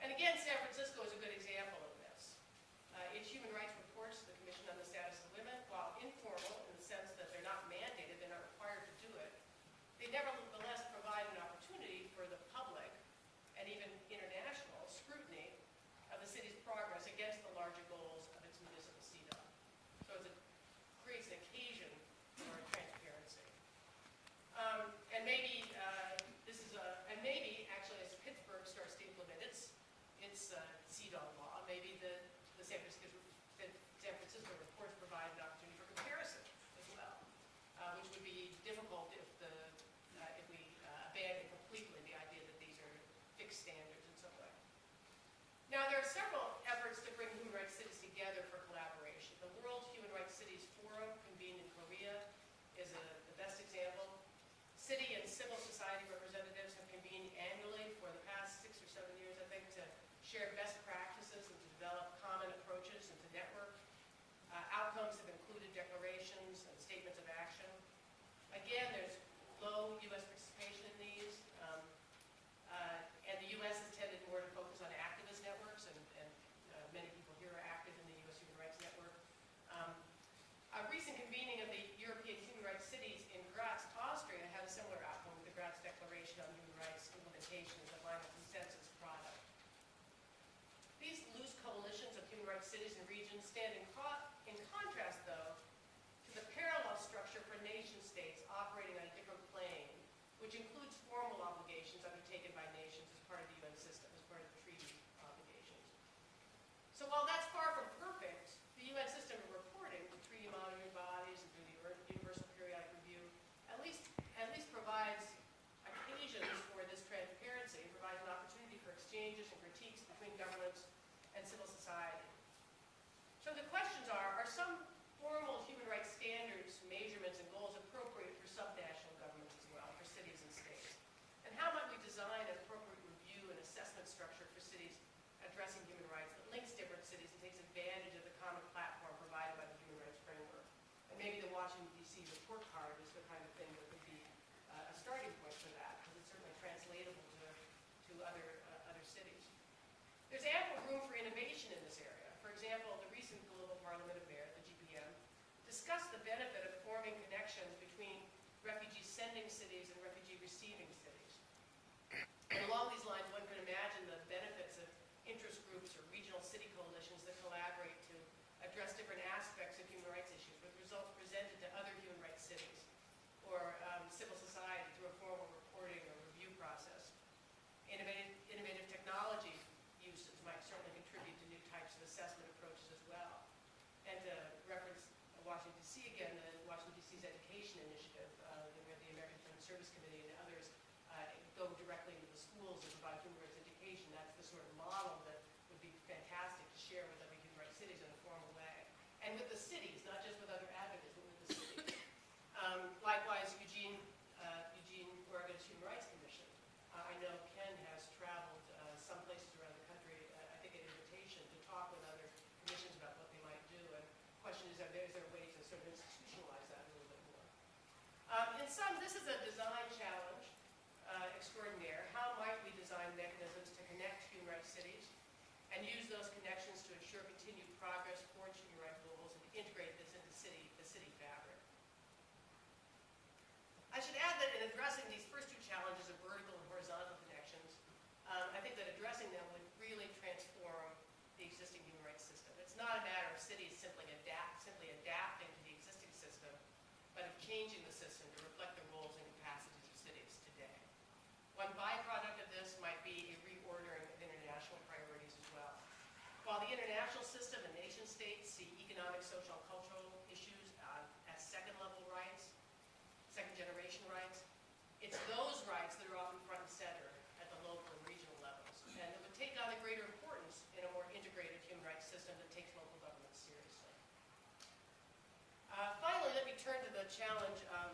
And again, San Francisco is a good example of this. Its human rights reports to the Commission on the Status of Women, while informal in the sense that they're not mandated, they're not required to do it, they nevertheless provide an opportunity for the public and even international scrutiny of the city's progress against the larger goals of its municipal CDOT. So it creates an occasion for transparency. And maybe actually as Pittsburgh starts to implement its CDOT law, maybe the San Francisco reports provide an opportunity for comparison as well, which would be difficult if we abandon completely the idea that these are fixed standards in some way. Now, there are several efforts to bring human rights cities together for collaboration. The World Human Rights Cities Forum, convened in Korea, is the best example. City and civil society representatives have convened annually for the past 6 or 7 years, I think, to share best practices and to develop common approaches and to network. Outcomes have included declarations and statements of action. Again, there's low U.S. participation in these, and the U.S. has tended more to focus on activist networks, and many people here are active in the U.S. Human Rights Network. A recent convening of the European Human Rights Cities in Graz, Austria, had a similar outcome with the Graz Declaration on Human Rights Implementation as a final consensus product. These loose coalitions of human rights cities and regions stand in contrast, though, to the parallel structure for nation states operating on a different plane, which includes formal obligations undertaken by nations as part of the UN system, as part of the treaty obligations. So while that's far from perfect, the UN system of reporting to treaty monitoring bodies and through the Universal Periodic Review at least provides occasions for this transparency and provides an opportunity for exchanges and critiques between governments and civil society. So the questions are some formal human rights standards, measurements, and goals appropriate for subnational governments as well, for cities and states? And how might we design an appropriate review and assessment structure for cities addressing human rights that links different cities and takes advantage of the common platform provided by the Human Rights Framework? And maybe the Washington, D.C. report card is the kind of thing that would be a starting point for that, because it's certainly translatable to other cities. There's ample room for innovation in this area. For example, the recent Global Parliament of Mayors, the GPM, discussed the benefit of forming connections between refugee-sending cities and refugee-receiving cities. And along these lines, one can imagine the benefits of interest groups or regional city coalitions that collaborate to address different aspects of human rights issues with results presented to other human rights cities or civil society through a formal reporting or review process. Innovative technology uses might certainly contribute to new types of assessment approaches as well. And to reference Washington, D.C. again, the Washington, D.C.'s Education Initiative, where the American Friends Service Committee and others go directly into the schools and provide human rights education. That's the sort of model that would be fantastic to share with other human rights cities in a formal way. And with the cities, not just with other advocates, but with the cities. Likewise, Eugene, Oregon's Human Rights Commission. I know Ken has traveled some places around the country, I think an invitation to talk with other commissions about what they might do. And the question is there a way to sort of institutionalize that a little bit more? In sum, this is a design challenge extraordinaire. How might we design mechanisms to connect human rights cities and use those connections to ensure continued progress towards human rights goals and to integrate this into the city fabric? I should add that in addressing these first two challenges of vertical and horizontal connections, I think that addressing them would really transform the existing human rights system. It's not a matter of cities simply adapting to the existing system, but of changing the system to reflect the roles and capacities of cities today. One byproduct of this might be a reordering of international priorities as well. While the international system and nation states see economic, social, and cultural issues as second-level rights, second-generation rights, it's those rights that are often front and center at the local and regional levels. And it would take on a greater importance in a more integrated human rights system that takes local governments seriously. Finally, let me turn to the challenge of